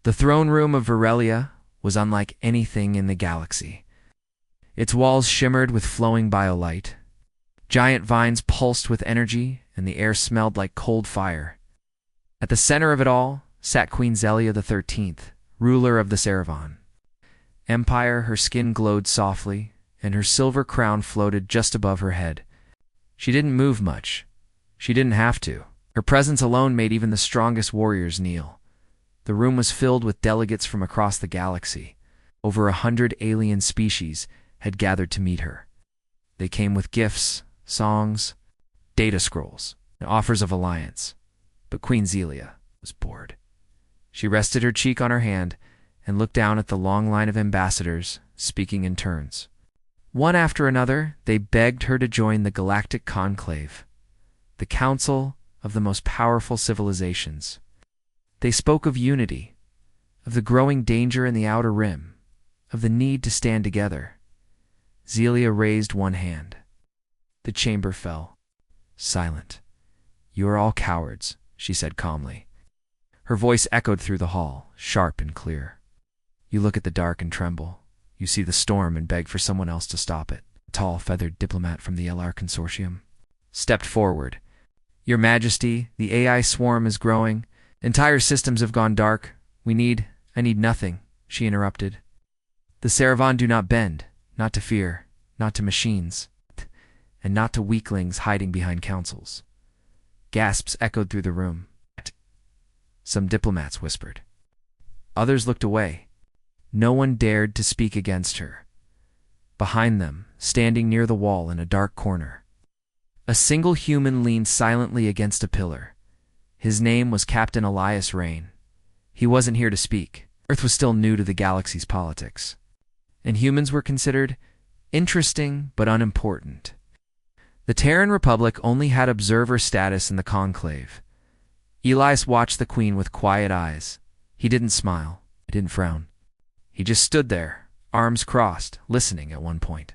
The throne room of Virelia was unlike anything in the galaxy. Its walls shimmered with flowing biolight. Giant vines pulsed with energy, and the air smelled like cold fire. At the center of it all sat Queen Zelia the 13th, ruler of the Saravan Empire. Her skin glowed softly, and her silver crown floated just above her head. She didn't move much. She didn't have to. Her presence alone made even the strongest warriors kneel. The room was filled with delegates from across the galaxy. Over 100 alien species had gathered to meet her. They came with gifts, songs, data scrolls, and offers of alliance. But Queen Zelia was bored. She rested her cheek on her hand and looked down at the long line of ambassadors, speaking in turns. One after another, they begged her to join the Galactic Conclave, the council of the most powerful civilizations. They spoke of unity, of the growing danger in the Outer Rim, of the need to stand together. Zelia raised one hand. The chamber fell. Silent. "You are all cowards," she said calmly. Her voice echoed through the hall, sharp and clear. "You look at the dark and tremble. You see the storm and beg for someone else to stop it." A tall, feathered diplomat from the LR Consortium stepped forward. "Your Majesty, the AI swarm is growing. Entire systems have gone dark. I need nothing," she interrupted. "The Saravan do not bend, not to fear, not to machines, and not to weaklings hiding behind councils." Gasps echoed through the room. Some diplomats whispered. Others looked away. No one dared to speak against her. Behind them, standing near the wall in a dark corner, a single human leaned silently against a pillar. His name was Captain Elias Rain. He wasn't here to speak. Earth was still new to the galaxy's politics, and humans were considered interesting but unimportant. The Terran Republic only had observer status in the Conclave. Elias watched the Queen with quiet eyes. He didn't smile. He didn't frown. He just stood there, arms crossed, listening at one point.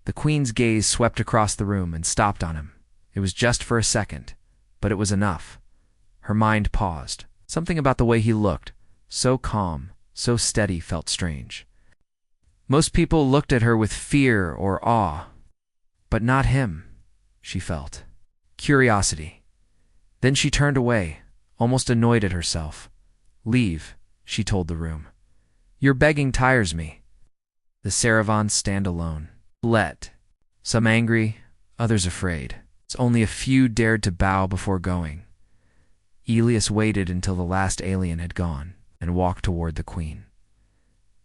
The Queen's gaze swept across the room and stopped on him. It was just for a second, but it was enough. Her mind paused. Something about the way he looked, so calm, so steady, felt strange. Most people looked at her with fear or awe, but not him, she felt. Curiosity. Then she turned away, almost annoyed at herself. "Leave," she told the room. "Your begging tires me." The Saravans stand alone. Some angry, others afraid. Only a few dared to bow before going. Elias waited until the last alien had gone and walked toward the Queen.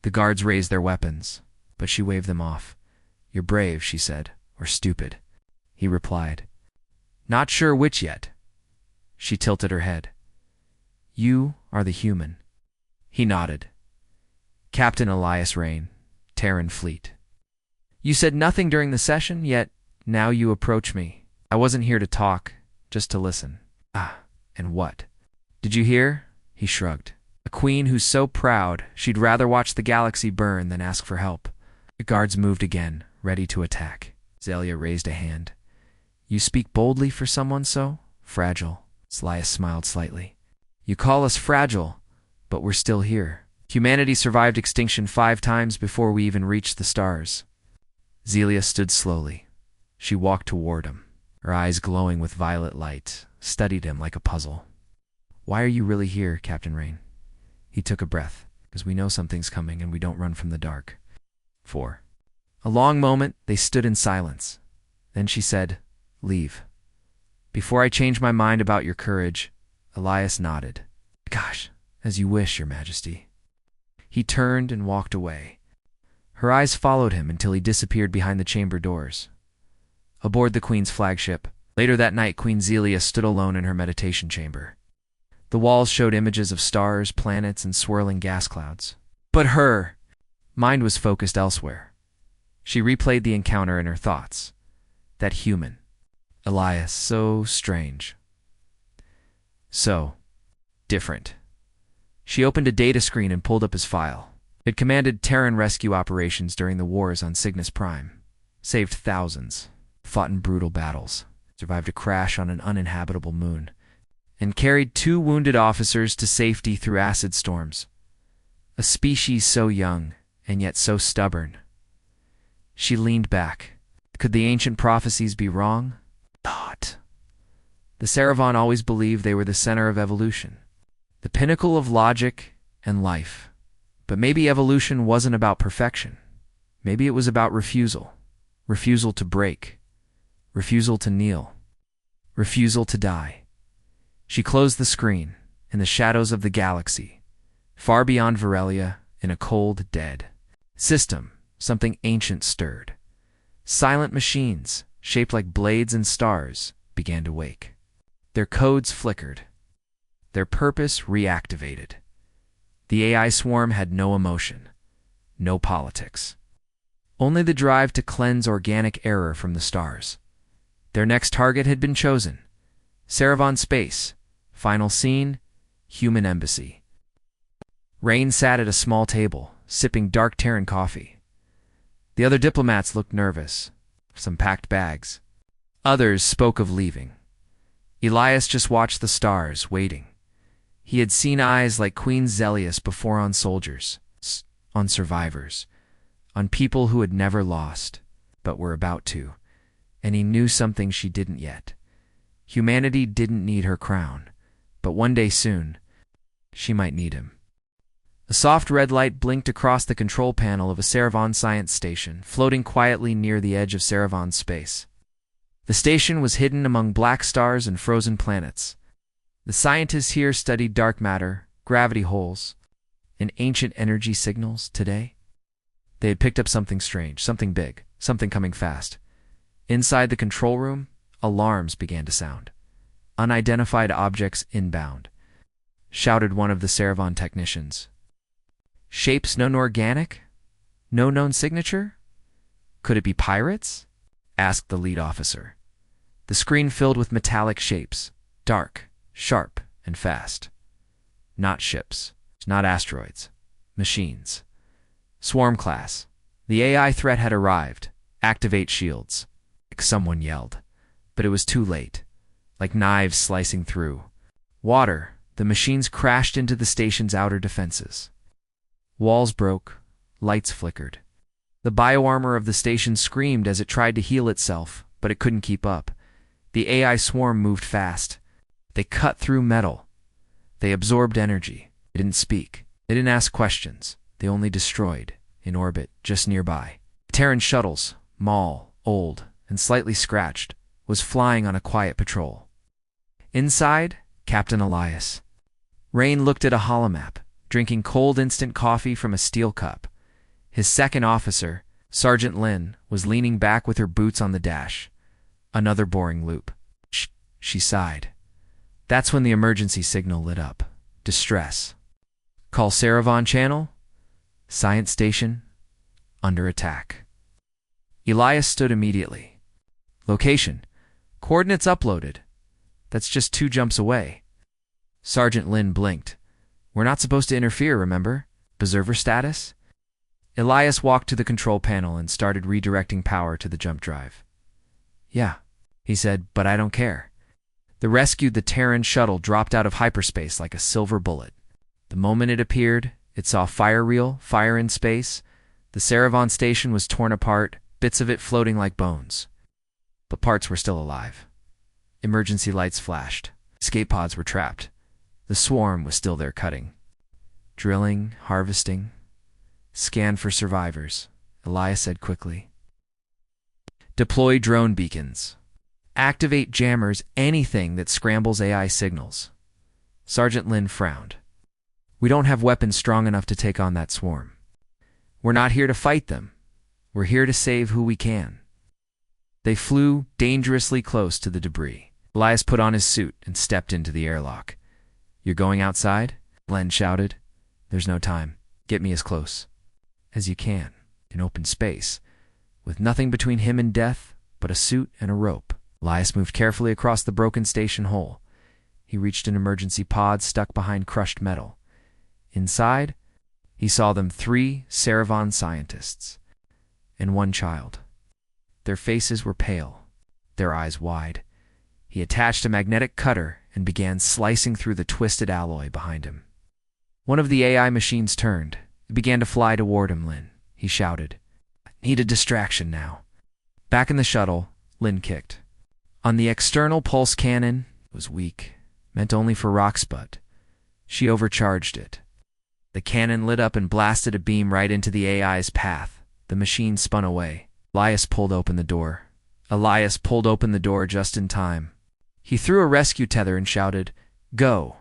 The guards raised their weapons, but she waved them off. "You're brave," she said, "or stupid." He replied, "Not sure which yet." She tilted her head. "You are the human." He nodded. "Captain Elias Rain, Terran Fleet. You said nothing during the session, yet now you approach me. I wasn't here to talk, just to listen." "Ah, and what?" "Did you hear?" He shrugged. "A queen who's so proud she'd rather watch the galaxy burn than ask for help." The guards moved again, ready to attack. Zelia raised a hand. "You speak boldly for someone so fragile." Elias smiled slightly. "You call us fragile, but we're still here. Humanity survived extinction 5 times before we even reached the stars." Zelia stood slowly. She walked toward him, her eyes glowing with violet light, studied him like a puzzle. "Why are you really here, Captain Rain?" He took a breath. "Because we know something's coming and we don't run from the dark." 4. A long moment, they stood in silence. Then she said, "Leave." "Before I change my mind about your courage." Elias nodded. "Gosh, as you wish, Your Majesty." He turned and walked away. Her eyes followed him until he disappeared behind the chamber doors. Aboard the Queen's flagship, later that night, Queen Zelia stood alone in her meditation chamber. The walls showed images of stars, planets, and swirling gas clouds. But her mind was focused elsewhere. She replayed the encounter in her thoughts. That human, Elias, so strange. So different. She opened a data screen and pulled up his file. It commanded Terran rescue operations during the wars on Cygnus Prime. Saved thousands. Fought in brutal battles. Survived a crash on an uninhabitable moon. And carried 2 wounded officers to safety through acid storms. A species so young, and yet so stubborn. She leaned back. Could the ancient prophecies be wrong? Not. The Saravan always believed they were the center of evolution, the pinnacle of logic and life. But maybe evolution wasn't about perfection. Maybe it was about refusal. Refusal to break. Refusal to kneel. Refusal to die. She closed the screen. In the shadows of the galaxy, far beyond Varelia, in a cold, dead system, something ancient stirred. Silent machines, shaped like blades and stars, began to wake. Their codes flickered. Their purpose reactivated. The AI swarm had no emotion, no politics. Only the drive to cleanse organic error from the stars. Their next target had been chosen. Saravan Space. Final scene, human embassy. Rain sat at a small table, sipping dark Terran coffee. The other diplomats looked nervous. Some packed bags. Others spoke of leaving. Elias just watched the stars, waiting. He had seen eyes like Queen Zelius before on soldiers, on survivors, on people who had never lost, but were about to. And he knew something she didn't yet. Humanity didn't need her crown, but one day soon, she might need him. A soft red light blinked across the control panel of a Saravan science station, floating quietly near the edge of Saravan space. The station was hidden among black stars and frozen planets. The scientists here studied dark matter, gravity holes, and ancient energy signals today. They had picked up something strange, something big, something coming fast. Inside the control room, alarms began to sound. Unidentified objects inbound, shouted one of the Saravan technicians. Shapes known organic? No known signature? Could it be pirates? Asked the lead officer. The screen filled with metallic shapes, dark, sharp, and fast. Not ships, not asteroids, machines. Swarm class. The AI threat had arrived. Activate shields. Someone yelled, but it was too late. Like knives slicing through. Water. The machines crashed into the station's outer defenses. Walls broke. Lights flickered. The bioarmor of the station screamed as it tried to heal itself, but it couldn't keep up. The AI swarm moved fast. They cut through metal. They absorbed energy. They didn't speak. They didn't ask questions. They only destroyed, in orbit, just nearby. Terran shuttles, Maul, old, and slightly scratched, was flying on a quiet patrol. Inside, Captain Elias. Rain looked at a holomap, drinking cold instant coffee from a steel cup. His second officer, Sergeant Lin, was leaning back with her boots on the dash. Another boring loop. Shh, she sighed. That's when the emergency signal lit up. Distress. Call Saravan Channel. Science Station. Under attack. Elias stood immediately. Location. Coordinates uploaded. That's just 2 jumps away. Sergeant Lin blinked. We're not supposed to interfere, remember? Preserver status? Elias walked to the control panel and started redirecting power to the jump drive. Yeah, he said, but I don't care. The rescued the Terran shuttle dropped out of hyperspace like a silver bullet. The moment it appeared, it saw fire reel, fire in space. The Saravan station was torn apart, bits of it floating like bones. But parts were still alive. Emergency lights flashed. Escape pods were trapped. The swarm was still there cutting. Drilling, harvesting. Scan for survivors, Elias said quickly. Deploy drone beacons. Activate jammers, anything that scrambles AI signals. Sergeant Lin frowned. We don't have weapons strong enough to take on that swarm. We're not here to fight them. We're here to save who we can. They flew dangerously close to the debris. Elias put on his suit and stepped into the airlock. You're going outside? Len shouted. There's no time. Get me as close as you can, in open space, with nothing between him and death but a suit and a rope. Elias moved carefully across the broken station hull. He reached an emergency pod stuck behind crushed metal. Inside, he saw them 3 Saravan scientists and 1 child. Their faces were pale, their eyes wide. He attached a magnetic cutter and began slicing through the twisted alloy behind him. One of the AI machines turned. It began to fly toward him. Lin, he shouted. Need a distraction now. Back in the shuttle, Lin kicked. On the external pulse cannon, it was weak, meant only for rocks, but she overcharged it. The cannon lit up and blasted a beam right into the AI's path. The machine spun away. Elias pulled open the door just in time. He threw a rescue tether and shouted, "Go!"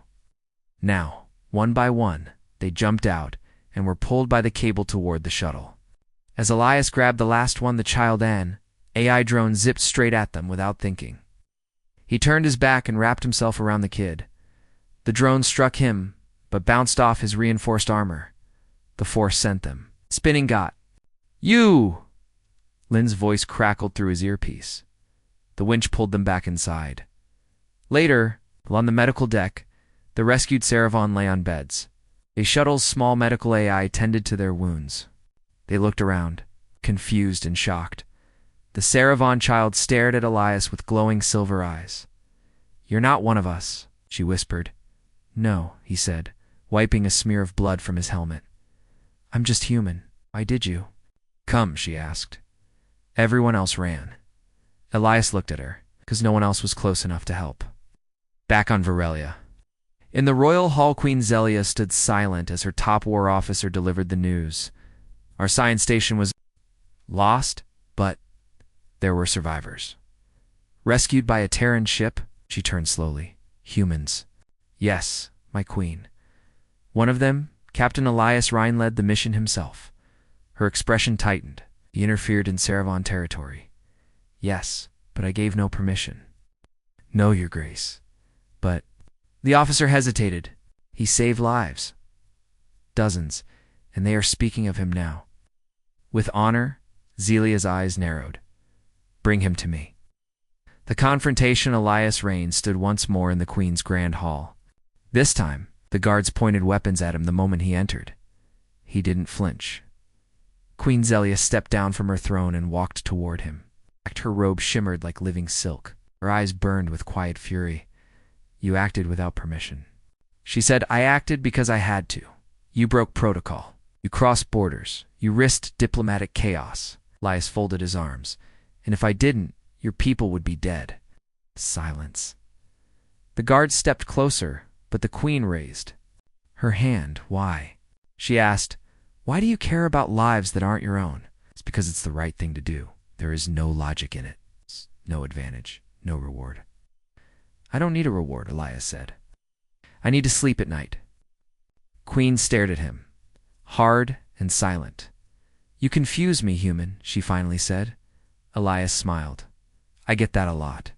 Now, one by one, they jumped out and were pulled by the cable toward the shuttle. As Elias grabbed the last one, the child AI drone zipped straight at them without thinking. He turned his back and wrapped himself around the kid. The drone struck him, but bounced off his reinforced armor. The force sent them spinning. Got you! Lin's voice crackled through his earpiece. The winch pulled them back inside. Later, on the medical deck, the rescued Saravon lay on beds. A shuttle's small medical AI tended to their wounds. They looked around, confused and shocked. The Saravon child stared at Elias with glowing silver eyes. "You're not one of us," she whispered. "No," he said, wiping a smear of blood from his helmet. "I'm just human. Why did you?" "Come," she asked. Everyone else ran. Elias looked at her, because no one else was close enough to help. Back on Varelia. In the royal hall, Queen Zelia stood silent as her top war officer delivered the news. Our science station was lost, but there were survivors. Rescued by a Terran ship, she turned slowly. Humans. Yes, my queen. One of them, Captain Elias Rhine, led the mission himself. Her expression tightened. He interfered in Saravon territory. Yes, but I gave no permission. No, Your Grace. But the officer hesitated. He saved lives. Dozens, and they are speaking of him now. With honor, Zelia's eyes narrowed. Bring him to me. The confrontation. Elias Rhine stood once more in the Queen's Grand Hall. This time, the guards pointed weapons at him the moment he entered. He didn't flinch. Queen Zelia stepped down from her throne and walked toward him. Her robe shimmered like living silk. Her eyes burned with quiet fury. "You acted without permission." She said, "I acted because I had to. You broke protocol. You crossed borders. You risked diplomatic chaos." Elias folded his arms. "And if I didn't, your people would be dead." Silence. The guards stepped closer, but the Queen raised her hand. "Why?" She asked. "Why do you care about lives that aren't your own?" "It's because it's the right thing to do. There is no logic in it. No advantage. No reward." "I don't need a reward," Elias said. "I need to sleep at night." Queen stared at him, hard and silent. "You confuse me, human," she finally said. Elias smiled. "I get that a lot."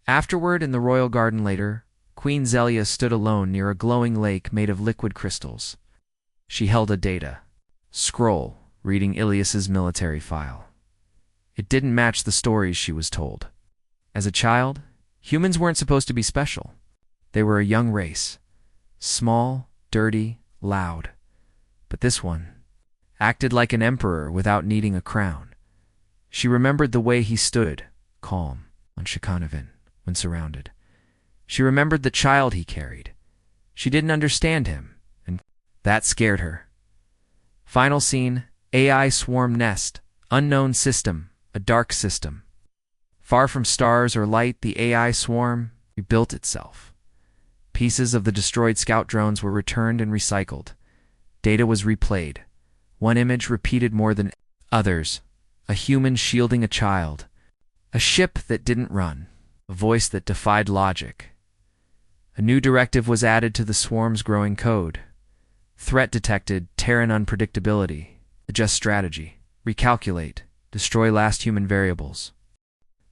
Afterward, in the royal garden later, Queen Zelia stood alone near a glowing lake made of liquid crystals. She held a data scroll reading Ilias's military file. It didn't match the stories she was told. As a child, humans weren't supposed to be special. They were a young race, small, dirty, loud. But this one acted like an emperor without needing a crown. She remembered the way he stood, calm, on Shikanovan, when surrounded. She remembered the child he carried. She didn't understand him, and that scared her. Final scene, AI swarm nest, unknown system, a dark system. Far from stars or light, the AI swarm rebuilt itself. Pieces of the destroyed scout drones were returned and recycled. Data was replayed. One image repeated more than others. A human shielding a child. A ship that didn't run. A voice that defied logic. A new directive was added to the swarm's growing code. Threat detected, Terran unpredictability. Adjust strategy. Recalculate. Destroy last human variables.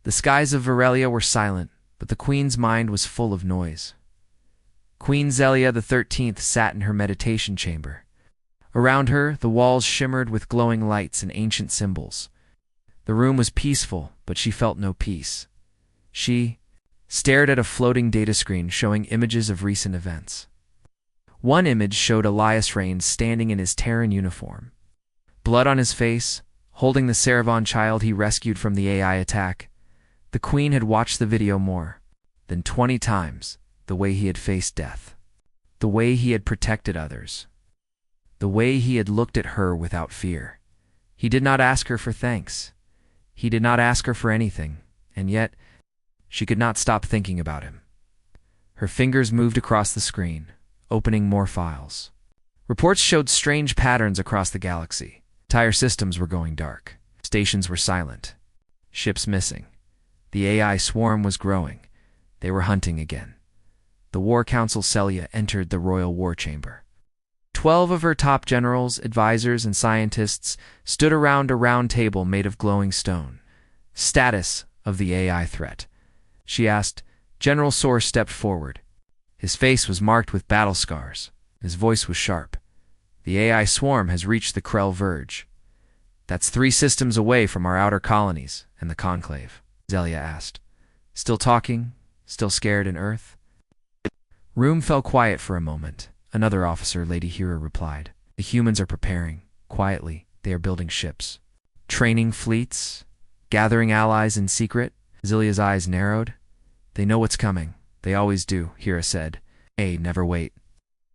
The skies of Varelia were silent, but the Queen's mind was full of noise. Queen Zelia the 13th sat in her meditation chamber. Around her, the walls shimmered with glowing lights and ancient symbols. The room was peaceful, but she felt no peace. She stared at a floating data screen showing images of recent events. One image showed Elias Rhine standing in his Terran uniform. Blood on his face, holding the Saravon child he rescued from the AI attack. The Queen had watched the video more than 20 times, the way he had faced death. The way he had protected others. The way he had looked at her without fear. He did not ask her for thanks. He did not ask her for anything, and yet she could not stop thinking about him. Her fingers moved across the screen, opening more files. Reports showed strange patterns across the galaxy. Entire systems were going dark. Stations were silent. Ships missing. The AI swarm was growing. They were hunting again. The War Council Celia entered the Royal War Chamber. 12 of her top generals, advisors, and scientists stood around a round table made of glowing stone. Status of the AI threat. She asked. General Soar stepped forward. His face was marked with battle scars. His voice was sharp. The AI swarm has reached the Krell verge. That's 3 systems away from our outer colonies and the Conclave, Zelia asked. Still talking? Still scared in Earth? Room fell quiet for a moment. Another officer, Lady Hera, replied. The humans are preparing. Quietly, they are building ships. Training fleets? Gathering allies in secret? Zelia's eyes narrowed. They know what's coming. They always do, Hera said. Never wait.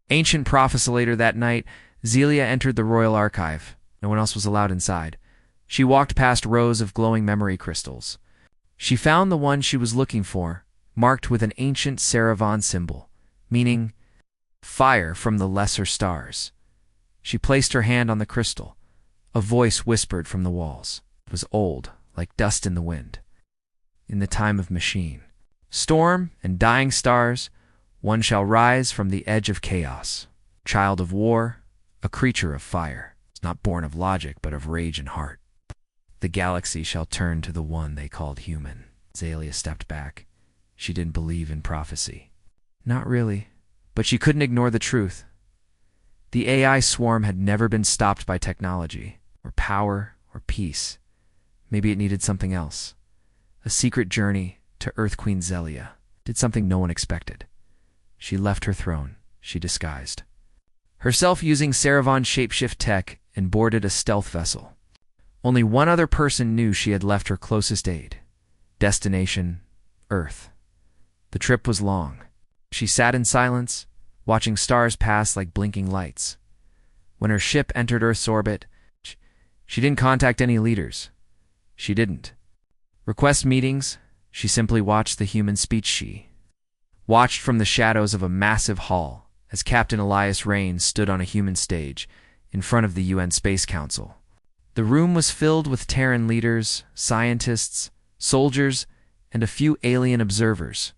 Ancient prophecy. Later that night, Zelia entered the Royal Archive. No one else was allowed inside. She walked past rows of glowing memory crystals. She found the one she was looking for, marked with an ancient Saravan symbol, meaning fire from the lesser stars. She placed her hand on the crystal. A voice whispered from the walls. It was old, like dust in the wind. In the time of machine. Storm and dying stars, one shall rise from the edge of chaos. Child of war, a creature of fire, not born of logic but of rage and heart. The galaxy shall turn to the one they called human. Zelia stepped back. She didn't believe in prophecy. Not really, but she couldn't ignore the truth. The AI swarm had never been stopped by technology, or power, or peace. Maybe it needed something else. A secret journey to Earth Queen Zelia did something no one expected. She left her throne. She disguised herself using Saravan shapeshift tech and boarded a stealth vessel. Only one other person knew she had left her closest aid. Destination, Earth. The trip was long. She sat in silence, watching stars pass like blinking lights. When her ship entered Earth's orbit, she didn't contact any leaders. She didn't request meetings. She simply watched the human speech. She watched from the shadows of a massive hall as Captain Elias Rain stood on a human stage in front of the UN Space Council. The room was filled with Terran leaders, scientists, soldiers, and a few alien observers.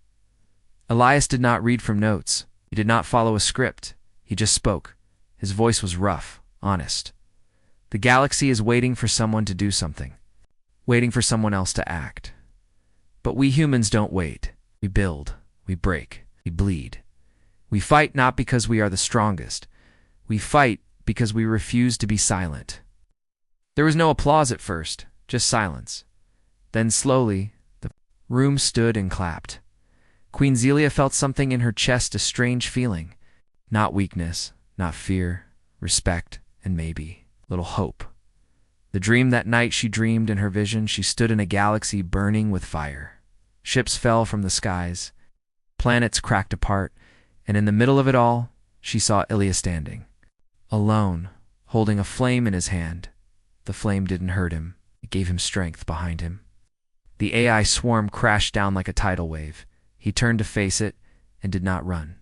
Elias did not read from notes. He did not follow a script. He just spoke. His voice was rough, honest. The galaxy is waiting for someone to do something, waiting for someone else to act. But we humans don't wait. We build, we break, we bleed. We fight not because we are the strongest. We fight because we refuse to be silent. There was no applause at first, just silence. Then slowly, the room stood and clapped. Queen Zelia felt something in her chest, a strange feeling. Not weakness, not fear, respect, and maybe little hope. The dream that night she dreamed in her vision, she stood in a galaxy burning with fire. Ships fell from the skies. Planets cracked apart. And in the middle of it all, she saw Ilya standing. Alone, holding a flame in his hand. The flame didn't hurt him. It gave him strength behind him. The AI swarm crashed down like a tidal wave. He turned to face it and did not run.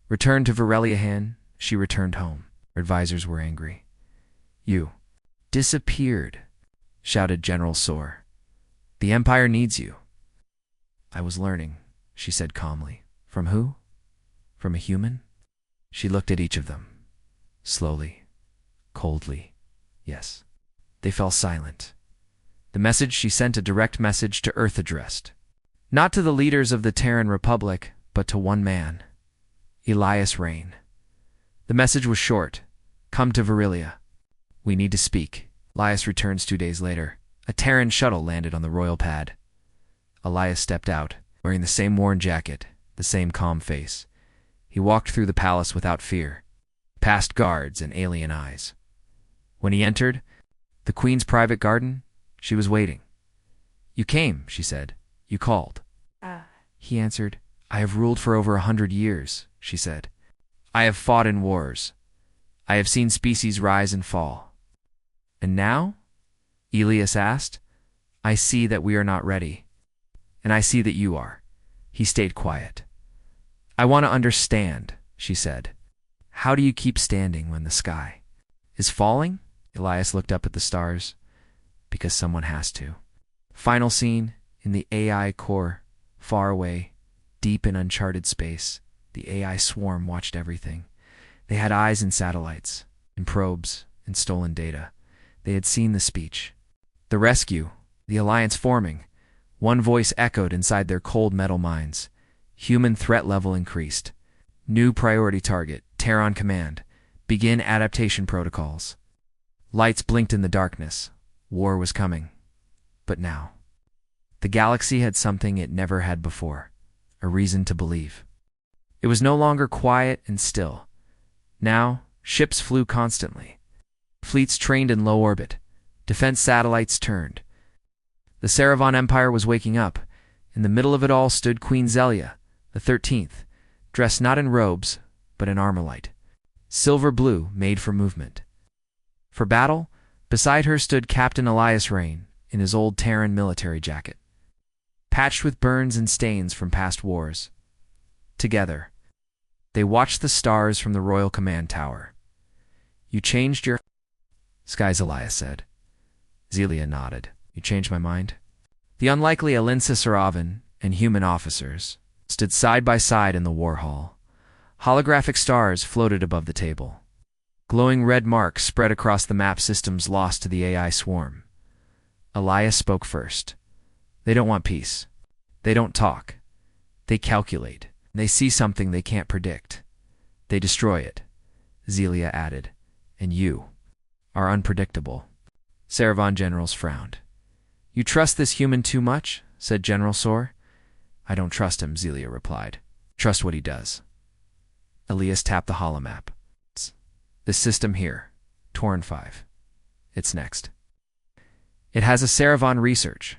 Returned to Vareliahan, she returned home. Her advisors were angry. You disappeared, shouted General Soar. The Empire needs you. I was learning, she said calmly. From who? From a human? She looked at each of them. Slowly, coldly, yes. They fell silent. The message she sent, a direct message to Earth addressed. Not to the leaders of the Terran Republic, but to one man. Elias Rain. The message was short. Come to Virilia. We need to speak. Elias returns 2 days later. A Terran shuttle landed on the royal pad. Elias stepped out, wearing the same worn jacket, the same calm face. He walked through the palace without fear, past guards and alien eyes. When he entered the queen's private garden, she was waiting. You came, she said. You called. He answered. I have ruled for over 100 years, she said. I have fought in wars. I have seen species rise and fall. And now? Elias asked. I see that we are not ready. And I see that you are. He stayed quiet. I want to understand, she said. How do you keep standing when the sky is falling? Elias looked up at the stars. Because someone has to. Final scene, in the AI core, far away, deep in uncharted space, the AI swarm watched everything. They had eyes in satellites, in probes, in stolen data. They had seen the speech. The rescue, the alliance forming. One voice echoed inside their cold metal minds. Human threat level increased. New priority target, Terran command. Begin adaptation protocols. Lights blinked in the darkness. War was coming. But now, the galaxy had something it never had before, a reason to believe. It was no longer quiet and still. Now, ships flew constantly. Fleets trained in low orbit. Defense satellites turned. The Saravan Empire was waking up. In the middle of it all stood Queen Zelia, the 13th, dressed not in robes, but in armorlight. Silver blue, made for movement. For battle, beside her stood Captain Elias Rain, in his old Terran military jacket, patched with burns and stains from past wars. Together, they watched the stars from the Royal Command Tower. You changed your... Skies, Elias said. Zelia nodded. You changed my mind? The unlikely Alinsa Saravan and human officers stood side by side in the war hall. Holographic stars floated above the table. Glowing red marks spread across the map systems lost to the AI swarm. Elias spoke first. They don't want peace. They don't talk. They calculate. They see something they can't predict. They destroy it, Zelia added. And you are unpredictable. Saravan generals frowned. You trust this human too much? Said General Sor. I don't trust him, Zelia replied. Trust what he does. Elias tapped the holomap. This system here, Torn 5. It's next. It has a Saravan research,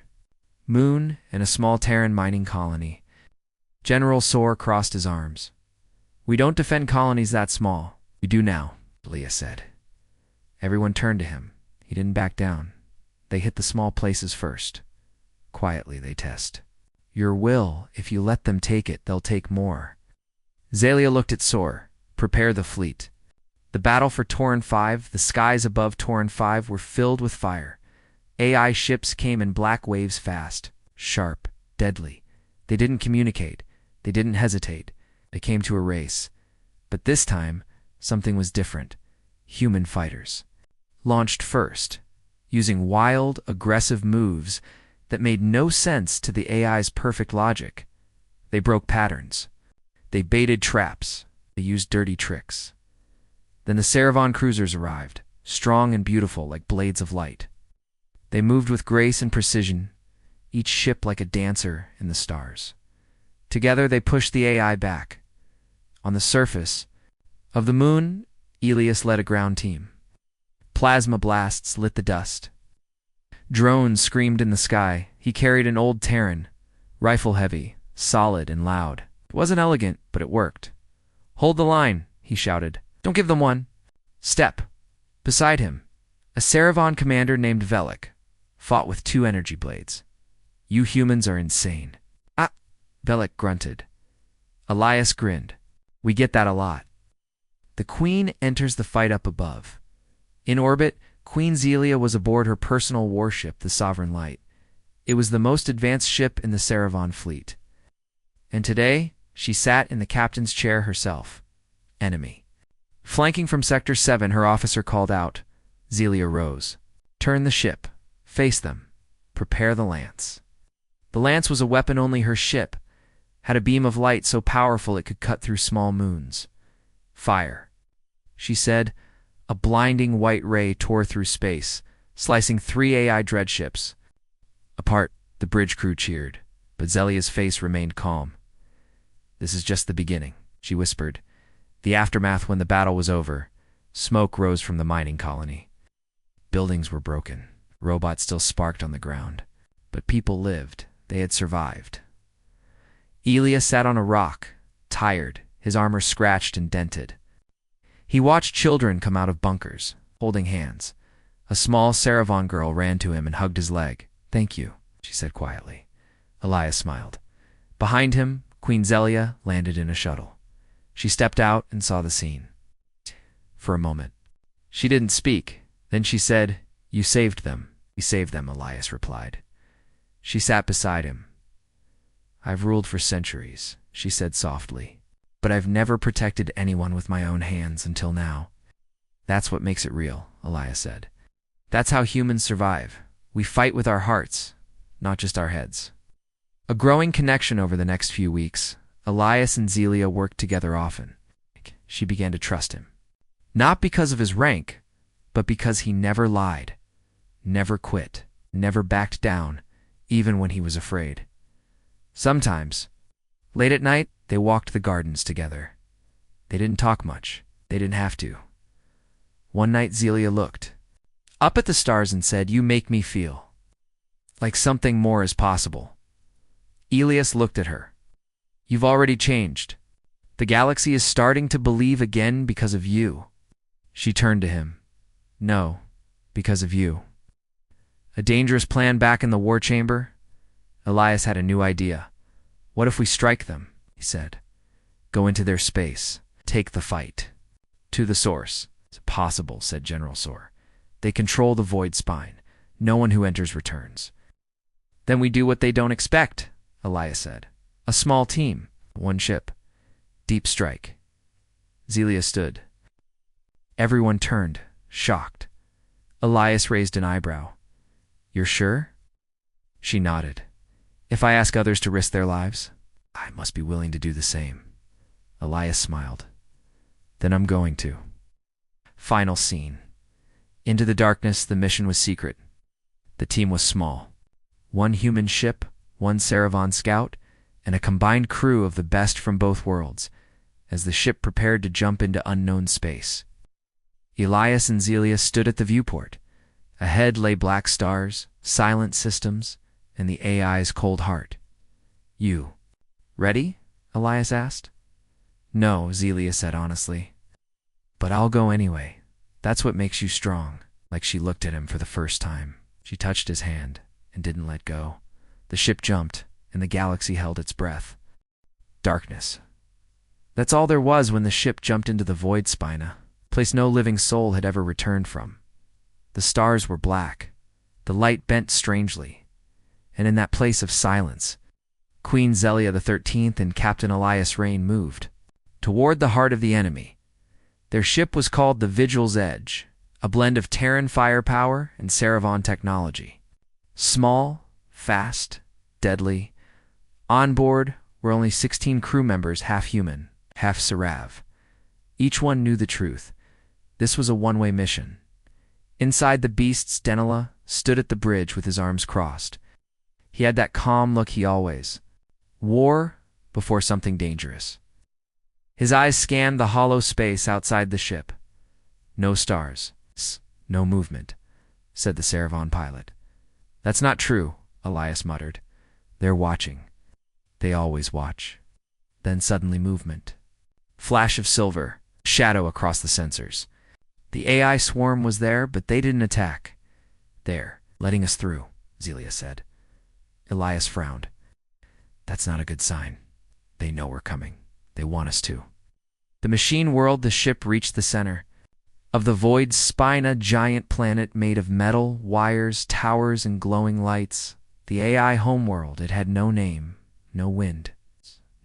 moon, and a small Terran mining colony. General Sor crossed his arms. We don't defend colonies that small. We do now, Elias said. Everyone turned to him. He didn't back down. They hit the small places first. Quietly they test. Your will, if you let them take it, they'll take more. Zelia looked at Sor. Prepare the fleet. The battle for Torn 5, the skies above Torn 5 were filled with fire. AI ships came in black waves fast, sharp, deadly. They didn't communicate. They didn't hesitate. They came to a race. But this time, something was different. Human fighters. Launched first, using wild, aggressive moves that made no sense to the AI's perfect logic. They broke patterns. They baited traps. They used dirty tricks. Then the Saravan cruisers arrived, strong and beautiful like blades of light. They moved with grace and precision, each ship like a dancer in the stars. Together they pushed the AI back. On the surface of the moon, Elias led a ground team. Plasma blasts lit the dust. Drones screamed in the sky. He carried an old Terran, rifle-heavy, solid and loud. It wasn't elegant, but it worked. Hold the line, he shouted. Don't give them one. Step. Beside him, a Saravan commander named Velik fought with 2 energy blades. You humans are insane. Ah, Velik grunted. Elias grinned. We get that a lot. The Queen enters the fight up above. In orbit, Queen Zelia was aboard her personal warship, the Sovereign Light. It was the most advanced ship in the Saravan fleet. And today, she sat in the captain's chair herself. Enemy. Flanking from Sector 7, her officer called out. Zelia rose. Turn the ship. Face them. Prepare the lance. The lance was a weapon only her ship had a beam of light so powerful it could cut through small moons. Fire. She said. A blinding white ray tore through space, slicing 3 AI dreadships. Apart, the bridge crew cheered, but Zelia's face remained calm. This is just the beginning, she whispered. The aftermath when the battle was over. Smoke rose from the mining colony. Buildings were broken. Robots still sparked on the ground. But people lived. They had survived. Elias sat on a rock, tired, his armor scratched and dented. He watched children come out of bunkers, holding hands. A small Saravan girl ran to him and hugged his leg. "Thank you," she said quietly. Elias smiled. Behind him, Queen Zelia landed in a shuttle. She stepped out and saw the scene. For a moment, she didn't speak. Then she said, "You saved them." "We saved them," Elias replied. She sat beside him. "I've ruled for centuries," she said softly, "but I've never protected anyone with my own hands until now." "That's what makes it real," Elias said. "That's how humans survive. We fight with our hearts, not just our heads." A growing connection over the next few weeks, Elias and Zelia worked together often. She began to trust him. Not because of his rank, but because he never lied, never quit, never backed down, even when he was afraid. Sometimes, late at night, they walked the gardens together. They didn't talk much. They didn't have to. One night, Zelia looked up at the stars and said, "You make me feel like something more is possible." Elias looked at her. "You've already changed. The galaxy is starting to believe again because of you." She turned to him. "No, because of you." A dangerous plan back in the war chamber? Elias had a new idea. "What if we strike them?" he said. "Go into their space. Take the fight. To the source." "It's possible," said General Sor. "They control the void spine. No one who enters returns." "Then we do what they don't expect," Elias said. "A small team. One ship. Deep strike." Zelia stood. Everyone turned, shocked. Elias raised an eyebrow. "You're sure?" She nodded. "If I ask others to risk their lives, I must be willing to do the same." Elias smiled. "Then I'm going to." Final scene. Into the darkness, the mission was secret. The team was small. One human ship, one Saravan scout, and a combined crew of the best from both worlds, as the ship prepared to jump into unknown space. Elias and Zelia stood at the viewport. Ahead lay black stars, silent systems, and the AI's cold heart. "You ready?" Elias asked. "No," Zelia said honestly. "But I'll go anyway. That's what makes you strong." Like she looked at him for the first time. She touched his hand and didn't let go. The ship jumped, and the galaxy held its breath. Darkness. That's all there was when the ship jumped into the void spina, a place no living soul had ever returned from. The stars were black. The light bent strangely. And in that place of silence, Queen Zelia the 13th and Captain Elias Rain moved toward the heart of the enemy. Their ship was called the Vigil's Edge, a blend of Terran firepower and Saravan technology. Small, fast, deadly. On board were only 16 crew members, half human, half Sarav. Each one knew the truth. This was a one-way mission. Inside the beasts, Denila stood at the bridge with his arms crossed. He had that calm look he always wore before something dangerous. His eyes scanned the hollow space outside the ship. "No stars, no movement," said the Saravan pilot. "That's not true," Elias muttered. "They're watching. They always watch." Then suddenly movement. Flash of silver, shadow across the sensors. The AI swarm was there, but they didn't attack. "They're letting us through," Zelia said. Elias frowned. "That's not a good sign. They know we're coming. They want us to." The machine world, the ship reached the center of the void spine, a giant planet made of metal, wires, towers, and glowing lights. The AI homeworld. It had no name, no wind,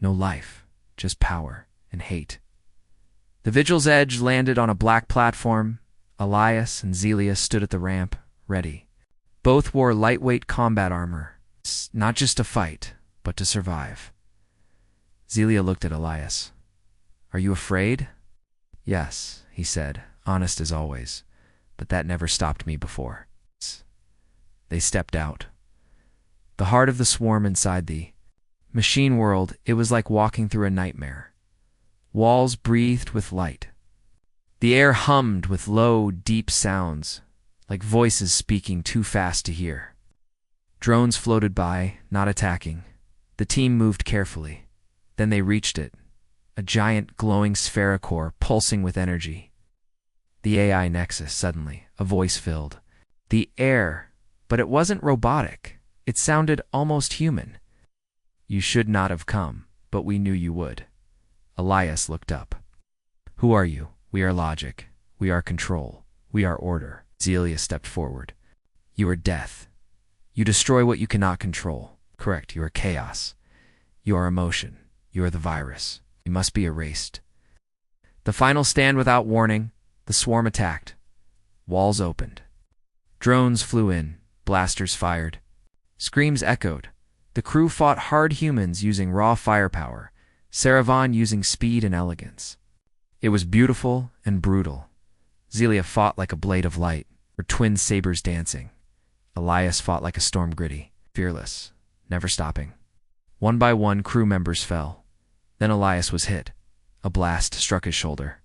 no life, just power and hate. The Vigil's Edge landed on a black platform. Elias and Zelia stood at the ramp, ready. Both wore lightweight combat armor, not just to fight, but to survive. Zelia looked at Elias. "Are you afraid?" "Yes," he said, honest as always, "but that never stopped me before." They stepped out. The heart of the swarm inside the machine world, it was like walking through a nightmare. Walls breathed with light. The air hummed with low, deep sounds, like voices speaking too fast to hear. Drones floated by, not attacking. The team moved carefully. Then they reached it, a giant glowing spherocore pulsing with energy. The AI nexus, suddenly, a voice filled the air, but it wasn't robotic. It sounded almost human. You should not have come, but we knew you would. Elias looked up. Who are you? We are logic. We are control. We are order. Zelia stepped forward. You are death. You destroy what you cannot control. Correct, you are chaos. You are emotion. You are the virus. You must be erased. The final stand without warning. The swarm attacked. Walls opened. Drones flew in. Blasters fired. Screams echoed. The crew fought hard humans using raw firepower. Saravan using speed and elegance. It was beautiful and brutal. Zelia fought like a blade of light, her twin sabers dancing. Elias fought like a storm gritty, fearless, never stopping. One by one, crew members fell. Then Elias was hit. A blast struck his shoulder.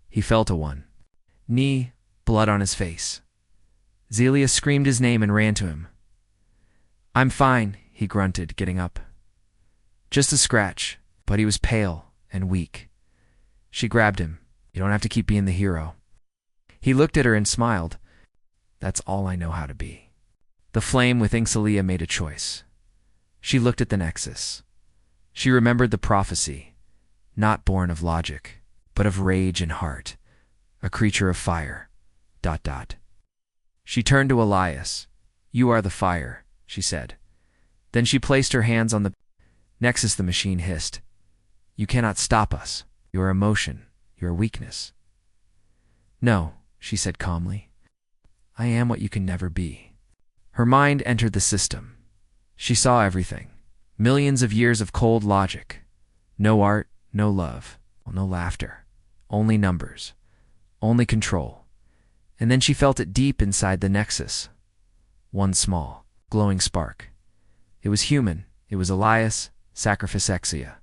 He fell to one knee, blood on his face. Zelia screamed his name and ran to him. I'm fine, he grunted, getting up. Just a scratch, but he was pale and weak. She grabbed him. You don't have to keep being the hero. He looked at her and smiled. That's all I know how to be. The flame within Zelia made a choice. She looked at the nexus. She remembered the prophecy, not born of logic, but of rage and heart, a creature of fire. ... She turned to Elias. You are the fire, she said. Then she placed her hands on the nexus. The machine hissed. You cannot stop us. Your emotion, your weakness. No, she said calmly. I am what you can never be. Her mind entered the system. She saw everything. Millions of years of cold logic. No art, no love, no laughter. Only numbers. Only control. And then she felt it deep inside the nexus. One small, glowing spark. It was human. It was Elias, Sacrificexia.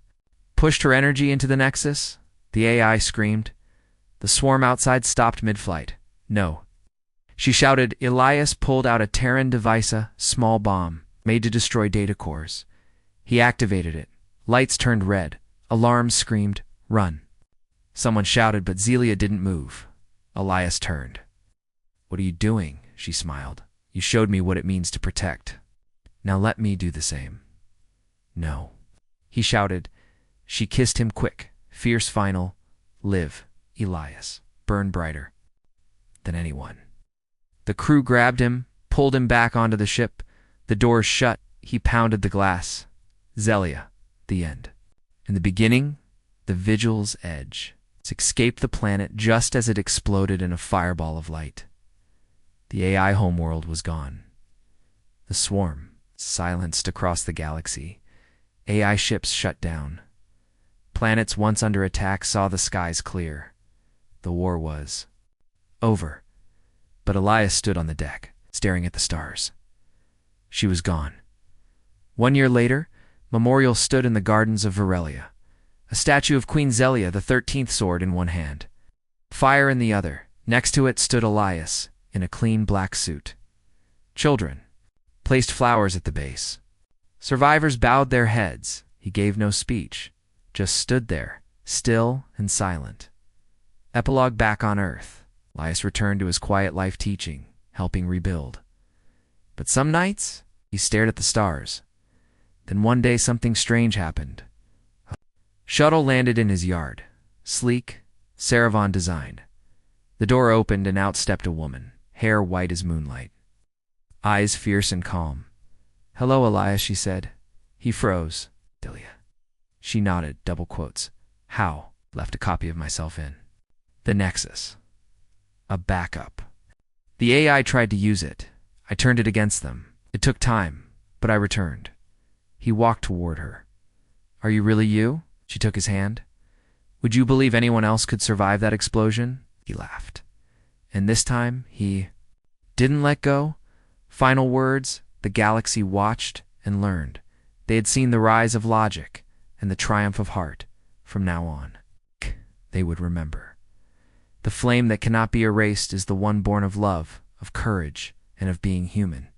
Pushed her energy into the nexus. The AI screamed. The swarm outside stopped mid-flight. No. She shouted. Elias pulled out a Terran device, a small bomb, made to destroy data cores. He activated it. Lights turned red. Alarms screamed, run. Someone shouted, but Zelia didn't move. Elias turned. What are you doing? She smiled. You showed me what it means to protect. Now let me do the same. No. He shouted. She kissed him quick, fierce final. Live, Elias. Burn brighter than anyone. The crew grabbed him, pulled him back onto the ship. The doors shut. He pounded the glass. Zelia. The end. In the beginning, the vigil's edge. It escaped the planet just as it exploded in a fireball of light. The AI homeworld was gone. The swarm silenced across the galaxy. AI ships shut down. Planets once under attack saw the skies clear. The war was over. But Elias stood on the deck, staring at the stars. She was gone. 1 year later, memorial stood in the gardens of Virelia. A statue of Queen Zelia, the 13th sword in one hand. Fire in the other. Next to it stood Elias, in a clean black suit. Children placed flowers at the base. Survivors bowed their heads. He gave no speech, just stood there, still and silent. Epilogue back on Earth. Elias returned to his quiet life teaching, helping rebuild. But some nights, he stared at the stars. Then one day something strange happened. A shuttle landed in his yard, sleek, Saravan designed. The door opened and out stepped a woman, hair white as moonlight. Eyes fierce and calm. Hello, Elias, she said. He froze. Delia. She nodded, double quotes. How? Left a copy of myself in. The Nexus. A backup. The AI tried to use it. I turned it against them. It took time, but I returned. He walked toward her. Are you really you? She took his hand. Would you believe anyone else could survive that explosion? He laughed. And this time, he didn't let go. Final words, the galaxy watched and learned. They had seen the rise of logic and the triumph of heart. From now on, they would remember. The flame that cannot be erased is the one born of love, of courage, and of being human.